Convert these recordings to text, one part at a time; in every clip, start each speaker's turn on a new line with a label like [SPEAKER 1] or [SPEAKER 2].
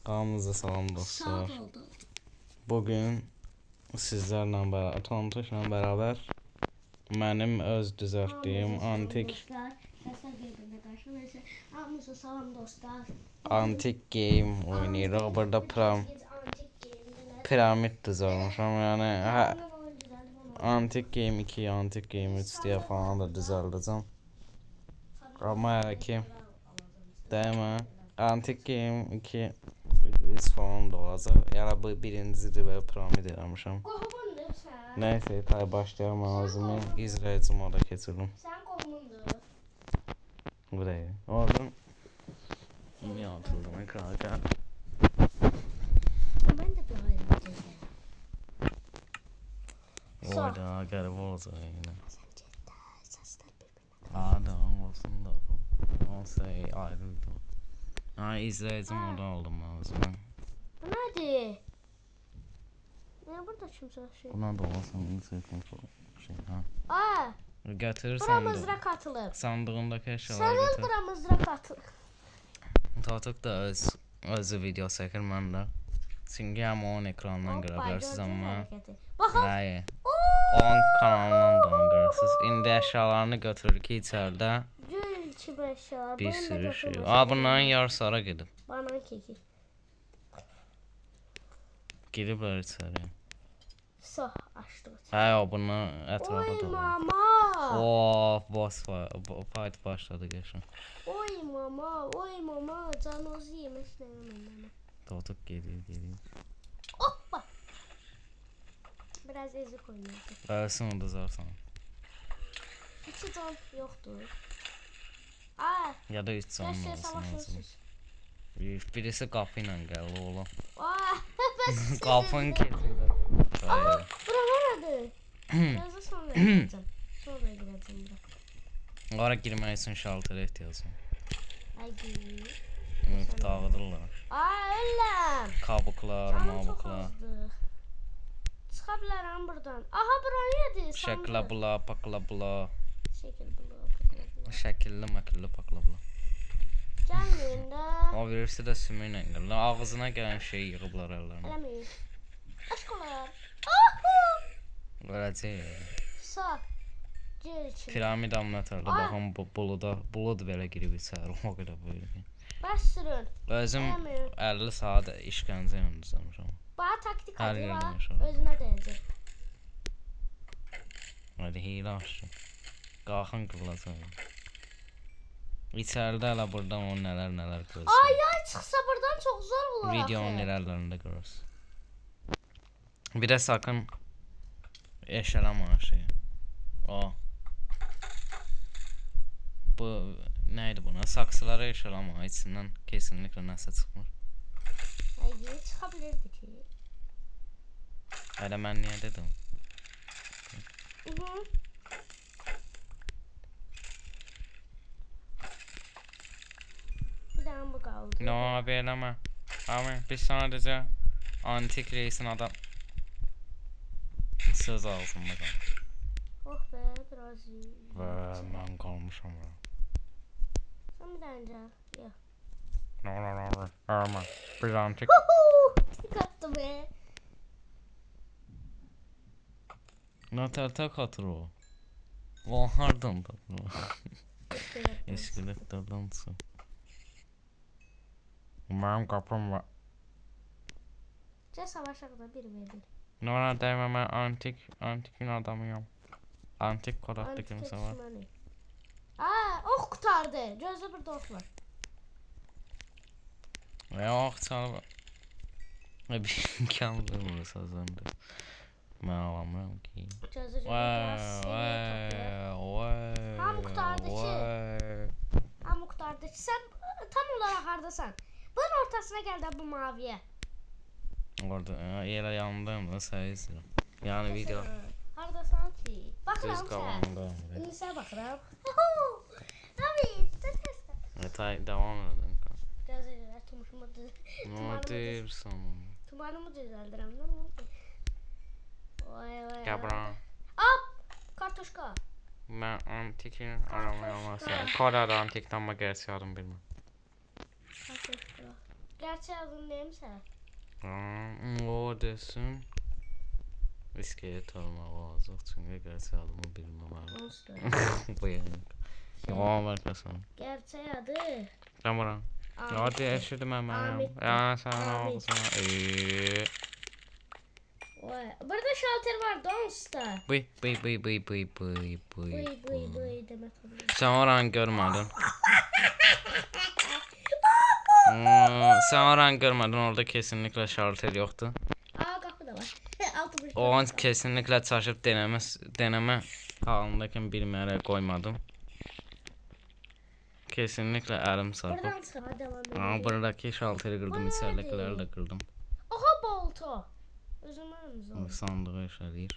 [SPEAKER 1] Hamınıza salam dostlar.
[SPEAKER 2] Sağ oldu.
[SPEAKER 1] Bugün sizlərlə beraber, tanıtışla beraber mənim öz düzəltdiyim
[SPEAKER 2] Hamınıza salam dostlar.
[SPEAKER 1] antik game oynayırıq. Burada piramid düzəltmişəm. Yəni antik game 2, antik game 3 diye falan da düzəldəcəm. Amma hələ ki dəymə antik game 2 3 falan da olacaq. Yəni bu birincisi belə piramid eləmişəm. Neyse, tay başlayalım ağzımı. İzleyici moda keçirdim.
[SPEAKER 2] Sen qohumundur.
[SPEAKER 1] Buraya. Oradan niye atıldım ekrana geldi.
[SPEAKER 2] Ben de bir ayrı
[SPEAKER 1] Orada garip olacaq yine.
[SPEAKER 2] Sesler birbirine.
[SPEAKER 1] Adam olsun da. Olsa ayrıydı. Ha, izleyici moda aldım ağzımı.
[SPEAKER 2] Bu nedir? Ne burada kimse şey?
[SPEAKER 1] Buna da olsun izleyici şey ha.
[SPEAKER 2] Aa,
[SPEAKER 1] Gətirir
[SPEAKER 2] bura
[SPEAKER 1] sandığı.
[SPEAKER 2] mızrak atılıb.
[SPEAKER 1] Sandığındakı eşyaları
[SPEAKER 2] Sen
[SPEAKER 1] götür.
[SPEAKER 2] bura mızrak atılıb.
[SPEAKER 1] Tatıq da özü video çəkir mən də. Çünki həm onun ekranından görə bilərsiniz amma.
[SPEAKER 2] Baxın.
[SPEAKER 1] Hayır. Onun kanalından da onu görürsünüz. İndi əşyalarını götürür ki içəridə
[SPEAKER 2] Gül kimi eşyalar.
[SPEAKER 1] bir sürü şey. Bunların yarısı hara gedib?
[SPEAKER 2] Banan keki.
[SPEAKER 1] Gediblər içəri.
[SPEAKER 2] So, açdık.
[SPEAKER 1] Hə, bunlar ətrafa
[SPEAKER 2] Oy
[SPEAKER 1] dolu.
[SPEAKER 2] mama.
[SPEAKER 1] Boss fight başladı geçin.
[SPEAKER 2] Oy mama. Canozu yemək istəyirəm.
[SPEAKER 1] Tatıq gedir.
[SPEAKER 2] Hoppa. Biraz ezik oynayacaq.
[SPEAKER 1] Ölsün uduzarsan.
[SPEAKER 2] 2 can yoxdur. Aa,
[SPEAKER 1] Ya da 3 canlı
[SPEAKER 2] yaşaya
[SPEAKER 1] olsun lazım.
[SPEAKER 2] savaşırsınız.
[SPEAKER 1] Birisi qapı ilə gəldi oğlum.
[SPEAKER 2] Aa, bəs
[SPEAKER 1] Qapını keçirdi.
[SPEAKER 2] Aa, bura nədir? Biraz da sonra girəcəm. Sonra girəcəm bura.
[SPEAKER 1] Ora girmək üçün şalterə ehtiyacım.
[SPEAKER 2] Ay gir.
[SPEAKER 1] Dağıdırlar.
[SPEAKER 2] Aa, öləm.
[SPEAKER 1] Kabuklar,
[SPEAKER 2] Canım çox
[SPEAKER 1] mabuklar.
[SPEAKER 2] azdır. Çıxa bilərəm buradan. Aha, bura nədir?
[SPEAKER 1] Şəklə bula, pakla bula.
[SPEAKER 2] Şəkil bula.
[SPEAKER 1] Şəkilli məkilli pakla bula.
[SPEAKER 2] Gəlməyin də.
[SPEAKER 1] O birisi də sümüklə gəlir. Ağzına gələn şeyi yığıblar əllərinə.
[SPEAKER 2] Eləməyin. Aşqolar.
[SPEAKER 1] Verəcək.
[SPEAKER 2] Sağ. Gir içine.
[SPEAKER 1] Piramid amnatırdı. Baxın bu bulud belə girib içəri. O qədər böyük.
[SPEAKER 2] Bəs sürün.
[SPEAKER 1] Özüm
[SPEAKER 2] Eləməyin.
[SPEAKER 1] 50 saat işgəncə ilə düzəlmişəm.
[SPEAKER 2] Bana taktik
[SPEAKER 1] Hər
[SPEAKER 2] adı
[SPEAKER 1] yerdən
[SPEAKER 2] var.
[SPEAKER 1] yaşadım.
[SPEAKER 2] Özünə deyəcək.
[SPEAKER 1] Hadi hiylə açdım. Qalxın qırılacaq. İçəridə hələ buradan o nələr görürsün.
[SPEAKER 2] Ay çıxsa buradan çox zor olar.
[SPEAKER 1] Videonun irəlilərində görürsün. Bir də sakın eşələmə şeyi. O. Bu neydi buna? Saksılara eşələmə. İçindən kesinlikle nəsə çıxmır.
[SPEAKER 2] Ay çıxa bilirdi ki.
[SPEAKER 1] Hələ mən niyə dedim?
[SPEAKER 2] Bir dənə bu qaldı.
[SPEAKER 1] No abi eləmə. Abi biz sadəcə antik reisin adam söz ağzında qalır.
[SPEAKER 2] Oh be biraz iyi.
[SPEAKER 1] Və mən qalmışam ya.
[SPEAKER 2] Sen bir dənə gəl. Yox.
[SPEAKER 1] No. Ama biz antik
[SPEAKER 2] Tik attı be.
[SPEAKER 1] Natal katır o. O hardan da bu? İskeletlerden su. Benim kapım var.
[SPEAKER 2] Gəl savaşaq da 1v1.
[SPEAKER 1] Nora dəymə mən antikin adamıyam. Antik kodakta kimsə var.
[SPEAKER 2] Aa, ox qutardı. Gözlə burada ox var.
[SPEAKER 1] Yox çalıb. Bir imkan vermir sözündə. Mən alamıram ki.
[SPEAKER 2] Gözlə Hamı qutardı ki. Hamı qutardı ki. Sən tam olaraq hardasan? Bunun ortasına gəl də bu maviyə.
[SPEAKER 1] Orada elə yanındayım da səyizdir. Yəni video.
[SPEAKER 2] Hardasan ki? Baxıram
[SPEAKER 1] Düz
[SPEAKER 2] sən.
[SPEAKER 1] qabağında.
[SPEAKER 2] İndi sən baxıram. Abi, tətəsən.
[SPEAKER 1] Tay devam edin.
[SPEAKER 2] Gözlə tumuşumu
[SPEAKER 1] Ne deyirsən?
[SPEAKER 2] Tumanımı düzəldirəm. Nə oldu? Vay.
[SPEAKER 1] Qəbra.
[SPEAKER 2] Hop! Kartoşka.
[SPEAKER 1] Mən antikin aramaya olmazsa. Kodada antikdən mı gerçi adım bilməm.
[SPEAKER 2] Kartoşka. Gerçek adın neymişse?
[SPEAKER 1] O desin. İskelet olmaq olacaq çünki gerçek adımı bilməməliyim.
[SPEAKER 2] Monster.
[SPEAKER 1] Bu yəni. Yalan verməsən.
[SPEAKER 2] Gerçek adı.
[SPEAKER 1] Tamam. Ya
[SPEAKER 2] Ahmet.
[SPEAKER 1] eşitdim mən.
[SPEAKER 2] Ahmet.
[SPEAKER 1] Ya sən
[SPEAKER 2] Ahmet.
[SPEAKER 1] olsun.
[SPEAKER 2] Vay. Burada şalter var Don't Star.
[SPEAKER 1] Bıy.
[SPEAKER 2] Bıy demek oluyor.
[SPEAKER 1] Sən oranı görmədin. Sən oranı görmədin, orada kesinlikle şalter yoxdur.
[SPEAKER 2] Aa kapı da var. Altı bir.
[SPEAKER 1] O an kesinlikle çaşıb denəmə halındakən bilməyərək qoymadım. Kesinlikle əlim sarpıb.
[SPEAKER 2] Buradan çıkar devam edelim.
[SPEAKER 1] Buradaki şalteri kırdım, içeridekileri de kırdım.
[SPEAKER 2] Aha bolto. Özümüz
[SPEAKER 1] Bu sandığı işləyir.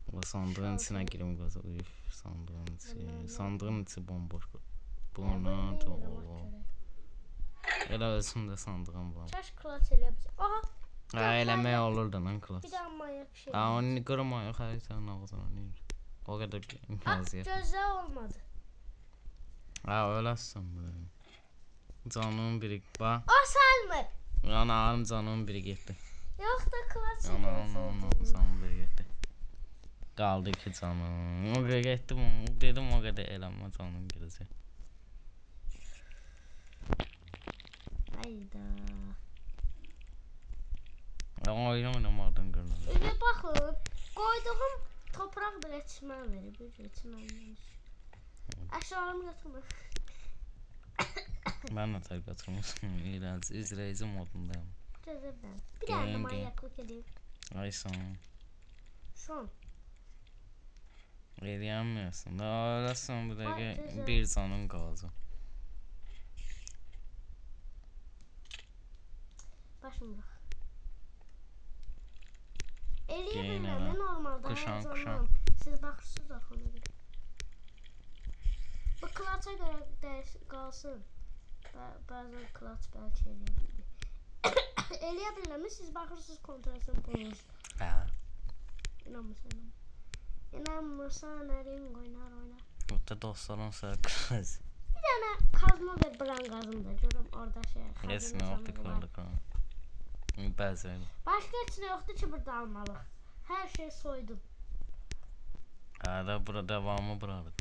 [SPEAKER 1] Bu sandığın içine girim qazı. Üf, sandığın içi. Sandığın içi bomboş. Buna da o. Elə özümdə sandığım var.
[SPEAKER 2] Çaş klas eləyə. Aha.
[SPEAKER 1] Eləmək olurdu lan klas.
[SPEAKER 2] Bir daha manyak şey.
[SPEAKER 1] Onu qırma yox, hər sənin ağzına neyir. O qədər imkansiyet.
[SPEAKER 2] Gözdə olmadı.
[SPEAKER 1] Öləsən bu. Canım biri. Bax.
[SPEAKER 2] O salmır.
[SPEAKER 1] Anam canım biri getdi.
[SPEAKER 2] Yox da klas
[SPEAKER 1] Anam canım biri getdi. Qaldı ki canım. O qədər getdim, dedim o qədər eləmə canım gedəcək.
[SPEAKER 2] Hayda.
[SPEAKER 1] Oyun oynamadan qırdım.
[SPEAKER 2] Öyle baxın. Qoyduğum topraq belə çimən verib. Çimənmiş. Əşyalarımı götürmür.
[SPEAKER 1] Mən də tər götürmüşüm. İğrənc, izləyici modundayım.
[SPEAKER 2] Gözəbdən. Bir dənə də manyaklıq edeyim.
[SPEAKER 1] Ay son.
[SPEAKER 2] Son.
[SPEAKER 1] Eləyənmiyorsun. Da öləsən bu dəqiqə
[SPEAKER 2] gözəl.
[SPEAKER 1] bir canın qalacaq.
[SPEAKER 2] Başım bırak. Eləyə
[SPEAKER 1] Yenə
[SPEAKER 2] bilməm, normalda
[SPEAKER 1] qışan,
[SPEAKER 2] hər zaman.
[SPEAKER 1] qışan.
[SPEAKER 2] Siz baxırsınız axı ona görə. Bu klaça görə qalsın. Bəzən klaç bəlkə eləyə bilir. Eləyə bilməm, siz baxırsınız kontrasını qoyursuz.
[SPEAKER 1] Hə.
[SPEAKER 2] İnanmırsan. İnanmırsan, ərin oynar.
[SPEAKER 1] Burada dostların sərqəz.
[SPEAKER 2] Bir dənə kazma və bran qazım da görüm orada şey.
[SPEAKER 1] Heç nə yoxdur qaldıq. Bəzən.
[SPEAKER 2] Başqa heç nə yoxdur ki burada almalıq. Hər şey soydum.
[SPEAKER 1] Hələ burada davamı buradır.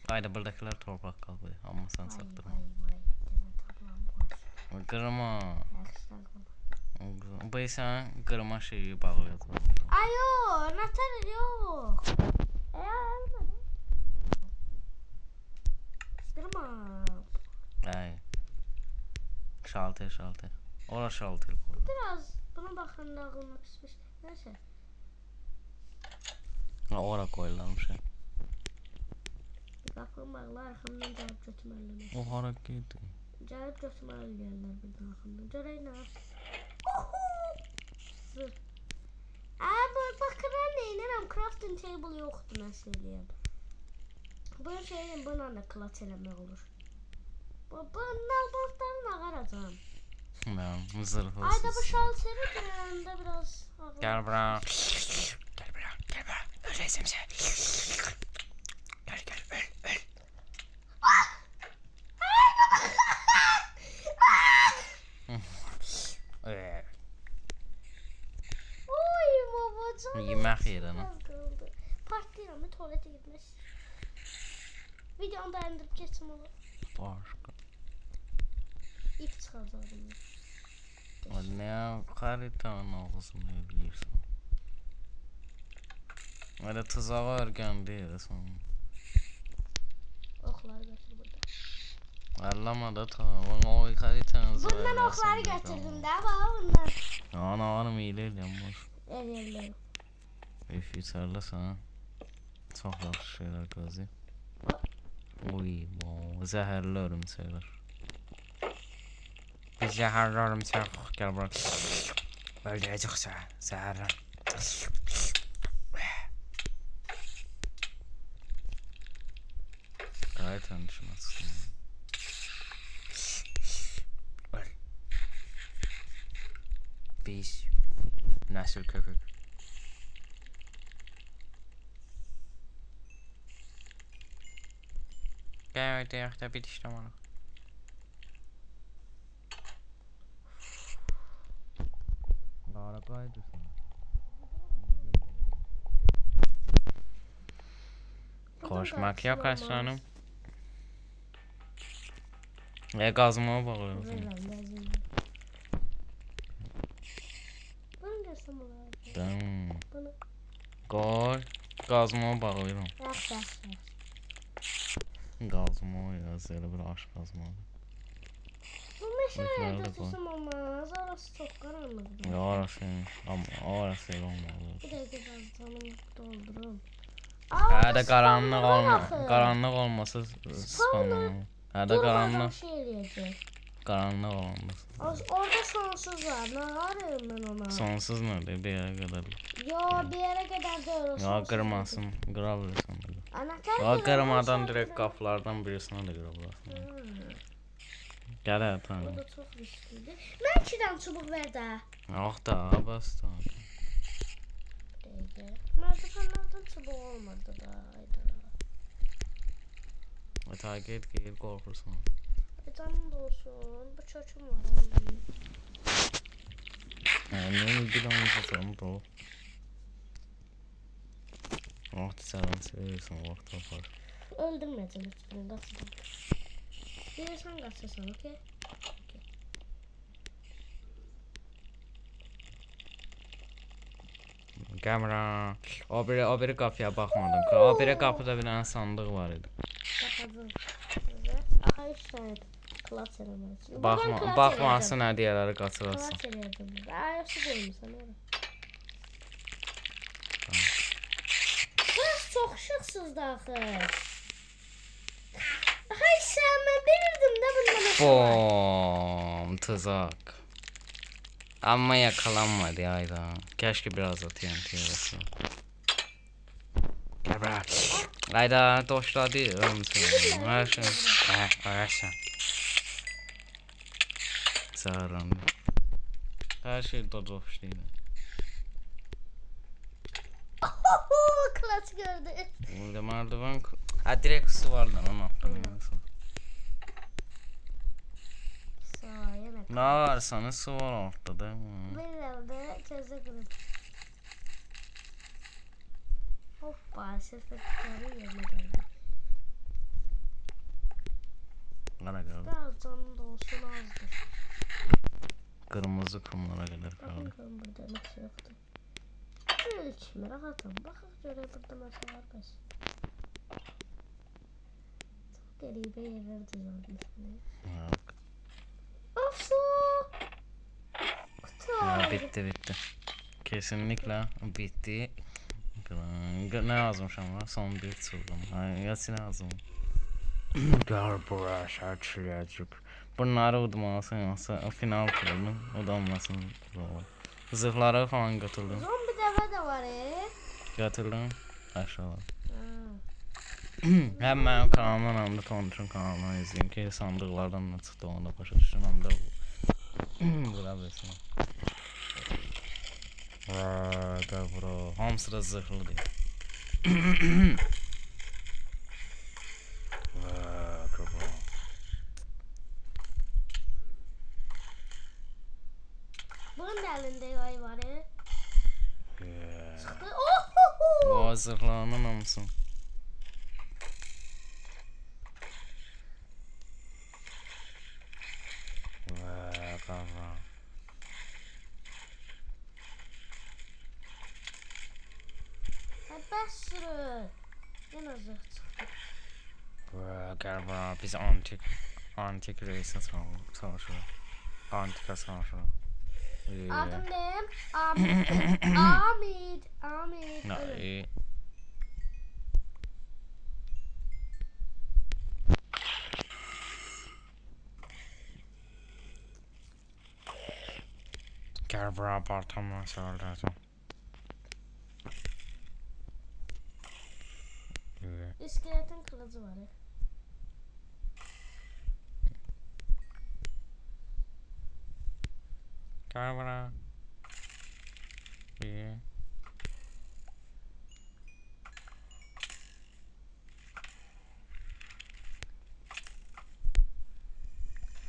[SPEAKER 1] Hayda buradakiler torpaq qaldı. Amma sən çatdırma.
[SPEAKER 2] Vay. Demə tablam qoy.
[SPEAKER 1] Qırma.
[SPEAKER 2] Yaxşı qırma.
[SPEAKER 1] Bu sən qırma şeyi bağlayacaq.
[SPEAKER 2] Ayo, natar yox. Almadım. Qırma.
[SPEAKER 1] Ay. Şalter. Ora şalter qoy.
[SPEAKER 2] Biraz buna baxın ağlına pişmiş. Nəysə.
[SPEAKER 1] Ora qoyulmuş.
[SPEAKER 2] Baxın bağlar arxamdan gəlib götürməliyəm.
[SPEAKER 1] O hara getdi?
[SPEAKER 2] Gəlib götürməliyəm birdən arxamdan. Görək nə? Bu baxıram neynirəm? Crafting table yoxdur nəsə eləyəm. Bu şeylə bununla da klaç eləmək olur. Bu nalbalıqların ağaracam.
[SPEAKER 1] Mən zırhlı.
[SPEAKER 2] Ayda bu şalteri görəndə biraz ağır.
[SPEAKER 1] Gel bura. Öləcəm sən. Gel öl.
[SPEAKER 2] Oy babacığım.
[SPEAKER 1] Yemək yerinə.
[SPEAKER 2] Partlayıram, tuvalete gitmiş. Videonu da indirip geçim olur.
[SPEAKER 1] Başqa.
[SPEAKER 2] İp çıxardım.
[SPEAKER 1] Nə xaritanın ağzını eləyirsən? Elə tuzağa örgəndi sən.
[SPEAKER 2] Oxları götür burada.
[SPEAKER 1] Əlləmə də tamam. O xaritanı.
[SPEAKER 2] Bundan oxları götürdüm də bundan.
[SPEAKER 1] Anam elə eləyəm.
[SPEAKER 2] Eləyəm.
[SPEAKER 1] İçərləsən. Çox yaxşı şeylər qazı. Oy, zəhərli örümçəklər. Biz zəhərli örümçək gəl bura. Öldürəcək zəhərlə. Gayet düşünməsin. Öl. Biz nəsil kökük. Gəl, ayaqda bitişdim onu. qaydırsan. Koşmak yok aslanım. Qazmağa bağlıyorsun.
[SPEAKER 2] Bunu görsem olar. Bunu.
[SPEAKER 1] Qoy. Qazmağa bağlıyorum.
[SPEAKER 2] Yaxşı.
[SPEAKER 1] Qazmağa yazır bir aşk qazmağa.
[SPEAKER 2] Bu meşalede tutsam olmaz. Orası çok karanlık.
[SPEAKER 1] Ya orası olmalı.
[SPEAKER 2] Bir dakika canım doldurum.
[SPEAKER 1] Hadi qaranlıq olmasa spawner. Hadi qaranlıq.
[SPEAKER 2] Şey eləyəcək.
[SPEAKER 1] Qaranlıq olmaz.
[SPEAKER 2] Orada sonsuz var. Ne arıyorum ben ona?
[SPEAKER 1] Sonsuz nədir? Bir yere kadar.
[SPEAKER 2] Yo bir yere kadar doğru.
[SPEAKER 1] Ya qırmasın, qıra bilirsən.
[SPEAKER 2] Anahtar
[SPEAKER 1] Ya qırmadan direkt qapılardan birisini də qıra bilərsən. Gəl hə,
[SPEAKER 2] Bu
[SPEAKER 1] tanrım.
[SPEAKER 2] da çok riskliydi. Ben 2 tane çubuk ver daha.
[SPEAKER 1] Yox da, bas da.
[SPEAKER 2] Merdivenlerden çubuk olmadı da. Hayda.
[SPEAKER 1] Takip geyir qorxursan.
[SPEAKER 2] Canım da olsun. Bu çocuğum var.
[SPEAKER 1] Ne bilən bro. Vaxt sən sevirsən, vaxt tapar.
[SPEAKER 2] Öldürmeyeceğim hiçbirini. Kaçacağım. Bir de sen kaçasan, okey?
[SPEAKER 1] Kamera. O biri qapıya baxmadım. O biri qapıda bir dənə sandıq var idi.
[SPEAKER 2] Bakalım. Aha 3 tane klas elemesi.
[SPEAKER 1] Baxmasın hədiyələri qaçırasın.
[SPEAKER 2] Klas eledim. Ayası koymuşsan öyle. Burası çok şıksız daxil. Hay sen ben bilirdim de bundan
[SPEAKER 1] Bom, tuzak. Amma yakalanmadı ayda. Keşke biraz da TNT olsa. Gel bırak. Ayda doşladı ölmüşsün. Ayşe. Sağırım. Her şey doşladı.
[SPEAKER 2] Klas gördü.
[SPEAKER 1] Burada merdiven... Ha direkt su var lan onu atlamıyorsun.
[SPEAKER 2] Sağ yemek.
[SPEAKER 1] Ne varsanız su var ortada değil mi?
[SPEAKER 2] Bir evde közde kırık. Hoppa sırfetleri yerine geldi.
[SPEAKER 1] Kara kaldı.
[SPEAKER 2] Biraz canım da olsun azdır.
[SPEAKER 1] Kırmızı kumlara kadar kaldı.
[SPEAKER 2] Bakın burada nasıl yoktu. Şöyle içime rahatım. Bakın şöyle burada nasıl var bas. Çok garibe yerler düzeltmiş bunu.
[SPEAKER 1] Bak.
[SPEAKER 2] Of su. Kutu
[SPEAKER 1] Ya,
[SPEAKER 2] aldım.
[SPEAKER 1] bitti. Kesinlikle bitti. Ne yazmış ama son bir sorum. Yasin yazım. Gel buraya açılacak. Bunları udmalısın yoksa final kurulun udanmasın. Zırhları falan götürdüm.
[SPEAKER 2] Zombi deve de var
[SPEAKER 1] Götürdüm. Aşağı.
[SPEAKER 2] Ha.
[SPEAKER 1] Hem benim kanalımdan hem de Tonç'un kanalından izleyin ki sandıklardan ne çıktı onu da başa düşün hem de bulabilirsin. Da bro. Hamısı da zırhlı değil.
[SPEAKER 2] Bunun da elinde yay var Çıktı.
[SPEAKER 1] O zırhlarının hamısı.
[SPEAKER 2] Bəs sürü. Yenə zırh çıxdı.
[SPEAKER 1] Gel bura biz antik reis'e savaşıyoruz. Antika savaşıyoruz.
[SPEAKER 2] Adım neyim? Amid.
[SPEAKER 1] Ne? Gel bura apartman söyleyeceğim.
[SPEAKER 2] İskeletin kılıcı var.
[SPEAKER 1] Gel bura. Bir.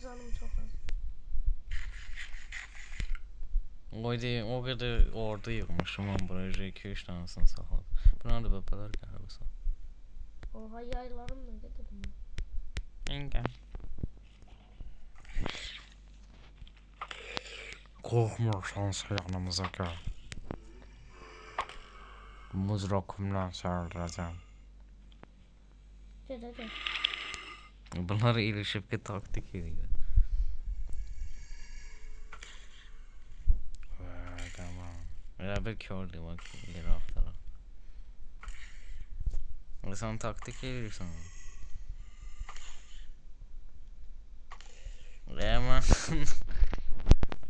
[SPEAKER 2] Canım çok az.
[SPEAKER 1] O kadar orada yığmışım ben buraya 2-3 tanesini saxladım. Buna da bebeler gəlirsə.
[SPEAKER 2] Oha yaylarım ne kadar mı?
[SPEAKER 1] İngə. Qorxmursansa yanımıza gəl. Mızraqımla sərdirəcəm.
[SPEAKER 2] Gel hadi.
[SPEAKER 1] Bunları ilişib ki taktik edir. Tamam. Elə bir kördü bak ileri axtaraq. Sən taktik edirsən. Ama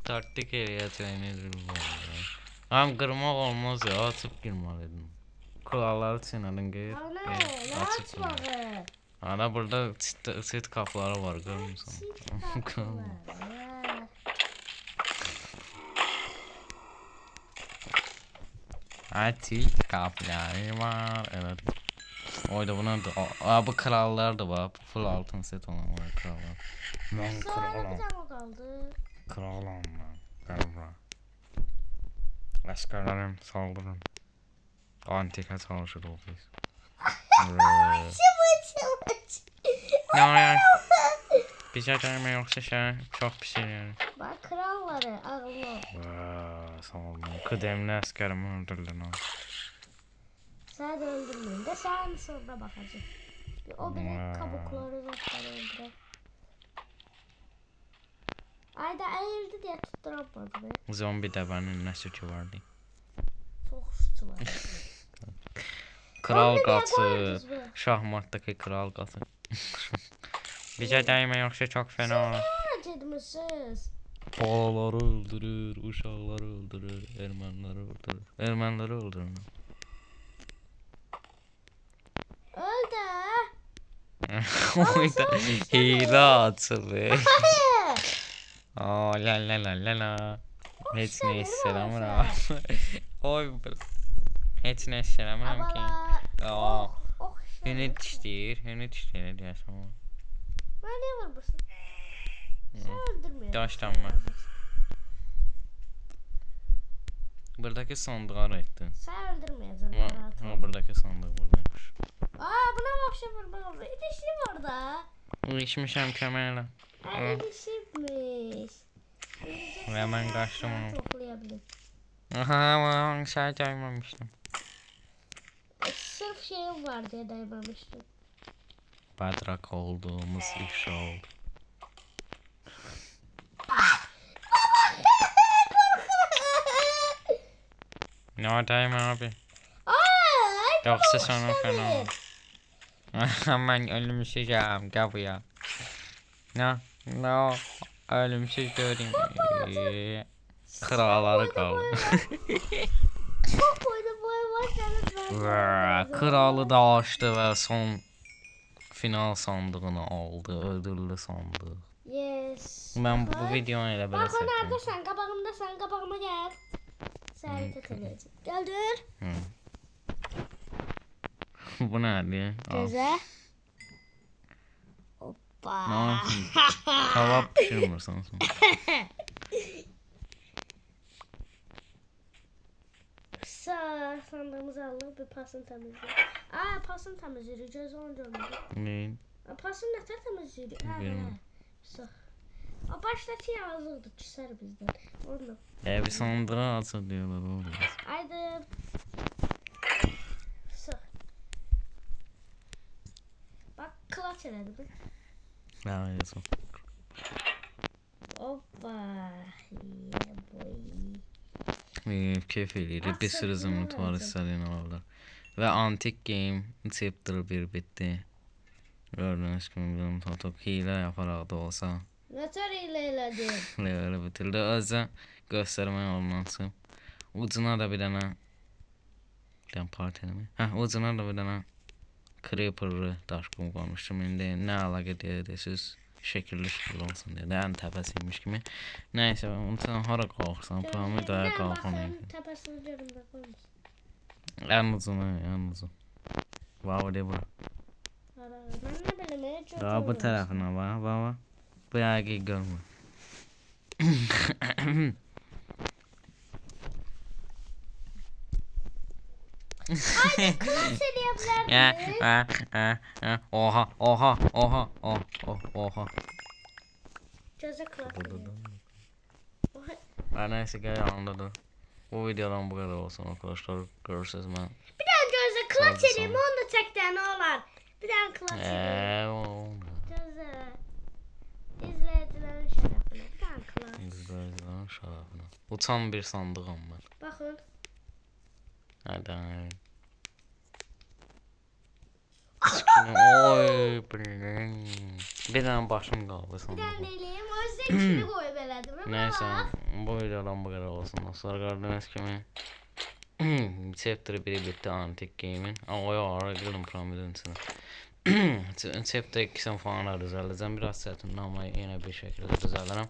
[SPEAKER 1] taktik eləyəcək nedir bu? Am qırmaq olmaz ya, açıb girməliydin. Kuralları çiğnədin qeyr.
[SPEAKER 2] Ana ne açmağı?
[SPEAKER 1] Ana burada sit kapları var görmüsən?
[SPEAKER 2] Sit kapı var.
[SPEAKER 1] Sit kapları var. Evet. Oyda buna da bu krallar da var. Full altın set olan var krallar. Ben
[SPEAKER 2] Sonra
[SPEAKER 1] kralım.
[SPEAKER 2] bir tane kaldı.
[SPEAKER 1] Kralım ben. Gel buraya. Askerlerim saldırın. Antika çalışır o biz.
[SPEAKER 2] Çıvıç.
[SPEAKER 1] Ne oluyor? Bize dönme yoksa şey çok pis yani.
[SPEAKER 2] Bak kralları ağlı.
[SPEAKER 1] Sağ olun. Kıdemli askerimi öldürdün ha.
[SPEAKER 2] Sen de öldürmeyin de sen sonra bakacağım. O benim kabukları zaten öldürer. Ayda eğildi diye tutturamadı be.
[SPEAKER 1] Zombi devenin ne suçu vardı?
[SPEAKER 2] Çok suçu var.
[SPEAKER 1] Kral
[SPEAKER 2] Zombi diye
[SPEAKER 1] katı.
[SPEAKER 2] koydunuz be.
[SPEAKER 1] Şahmattaki kral katı. Bize değme yoksa çok fena olur.
[SPEAKER 2] Ne acıdmışsınız?
[SPEAKER 1] Bağları öldürür, uşaqları öldürür, erməniləri öldürür. Erməniləri öldürür.
[SPEAKER 2] Öldü.
[SPEAKER 1] Oyda hile açılır.
[SPEAKER 2] Hayır.
[SPEAKER 1] Aa la la la la la. Heç nə
[SPEAKER 2] Hoşlanır
[SPEAKER 1] istəmirəm. Oy. Heç nə istəmirəm ki.
[SPEAKER 2] Abala.
[SPEAKER 1] Aa. Hünit istəyir, deyəsən.
[SPEAKER 2] Ben niye vurmuşsun? Sen öldürmüyorsun.
[SPEAKER 1] Daşlanma. Buradakı sandığa ettin.
[SPEAKER 2] Sen öldürmeyeceksin.
[SPEAKER 1] Ha, buradakı sandıq buradaymış.
[SPEAKER 2] Aa buna bak şey vurma. İdişim orada.
[SPEAKER 1] İçmişəm köməklə.
[SPEAKER 2] Ay idişimmiş.
[SPEAKER 1] Və mən qaçdım onu.
[SPEAKER 2] Toplayabilirim.
[SPEAKER 1] Aha, mən şey dəyməmişdim.
[SPEAKER 2] Sırf şeyim var diye dayamamıştım.
[SPEAKER 1] Badrak olduğumuz iş oldu. Ne oradayım abi? Yoksa sonra fena olur. Ben ölümsüzüm, gel buraya. Ne? Ölümsüz göreyim. Kralları kaldı.
[SPEAKER 2] Çok boyda boy var.
[SPEAKER 1] Kralı da açtı ve son final sandığını aldı. Ödüllü sandık.
[SPEAKER 2] Yes.
[SPEAKER 1] Ben bu videonu elə belə
[SPEAKER 2] Bak o
[SPEAKER 1] çəkdim.
[SPEAKER 2] nerede sen kabağımda sen kabağıma gel. Sen teteleyeceğim. Geldir.
[SPEAKER 1] Bu nədir?
[SPEAKER 2] Göze. Hoppa.
[SPEAKER 1] Ne yapıyorsun? Tava pişirmirsən sən.
[SPEAKER 2] Sağ sandığımızı aldık bir pasın temizliği. Aa pasın temizliği göz onu görmedim.
[SPEAKER 1] Neyin?
[SPEAKER 2] Pasın ne tər temizliği?
[SPEAKER 1] Bilmiyorum.
[SPEAKER 2] Sağ. O baştaki yazıldı küser bizden. Onu.
[SPEAKER 1] Bir sandığı açır diyorlar oğlum.
[SPEAKER 2] Haydi. Sağ. Bak kılaç elədi mi?
[SPEAKER 1] Ne yazın?
[SPEAKER 2] Hoppa. Yeah boy.
[SPEAKER 1] Keyif eləyir. Bir sürü zümrüt var istədiyin alırlar. Və antik game chapter 1 bitdi. Gördüğünüz kimi bizim totok hile yaparaq da olsa
[SPEAKER 2] Nətər ilə elədi?
[SPEAKER 1] leveli bitirdi. Özü göstərmək olmazsa. Ucuna da bir dənə part eləmək. Ucuna da bir dənə creeper'ı daşqım qoymuşdum. İndi nə əlaqə deyəsiz? Şəkilli olsun deyə. Ən təpəsiymiş kimi. Nəysə, unutsan hara qalxsan, piramidaya qalxan.
[SPEAKER 2] Təpəsini görümdə qoymuşsun.
[SPEAKER 1] Ən uzun. Wow, de bura.
[SPEAKER 2] Mən nə bilim, çox
[SPEAKER 1] Daha bu tərəfinə bax. Bu yəqi görmür.
[SPEAKER 2] Haydi klas eləyə bilərdiniz.
[SPEAKER 1] Oha.
[SPEAKER 2] Gözə klas eləyəm.
[SPEAKER 1] Neyse gel yanındadır. Bu videodan bu kadar olsun arkadaşlar. Görüşürüz ben.
[SPEAKER 2] Bir dənə gözə klas
[SPEAKER 1] Sağ ol,
[SPEAKER 2] eləyəm,
[SPEAKER 1] sağ ol.
[SPEAKER 2] onu da çəkdən olar. Bir dənə klas eləyəm.
[SPEAKER 1] Olmuyor.
[SPEAKER 2] Gözə. İzləyicilərin şərəfinə. Bir dənə klas.
[SPEAKER 1] İzleyicilerin şerefine. Uçan bir sandığım ben.
[SPEAKER 2] Baxın.
[SPEAKER 1] Hadi. Oy bir tane başım kaldı
[SPEAKER 2] Bir
[SPEAKER 1] sandım.
[SPEAKER 2] dənə də eləyəm. O yüzden ikili qoyub elədim.
[SPEAKER 1] Neyse bu videodan bu kadar olsun dostlar. Gördüğünüz gibi Chapter 1'i bitti Antik Game'in. Ama o ara girdim Pyramid'in içine. Chapter 2'sini falan da düzələcəm. Biraz çətindir ama yine bir şekilde düzəlirəm.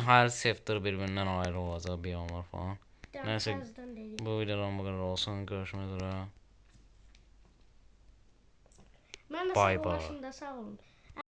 [SPEAKER 1] Her chapter birbirinden ayrı olacaq, biyomlar falan.
[SPEAKER 2] Bir dənə
[SPEAKER 1] Neyse
[SPEAKER 2] təzədən də eləyəm.
[SPEAKER 1] bu videodan bu kadar olsun. Görüşmek üzere.
[SPEAKER 2] Mən də
[SPEAKER 1] Bye
[SPEAKER 2] sağ
[SPEAKER 1] bye.
[SPEAKER 2] olasın da sağ olun.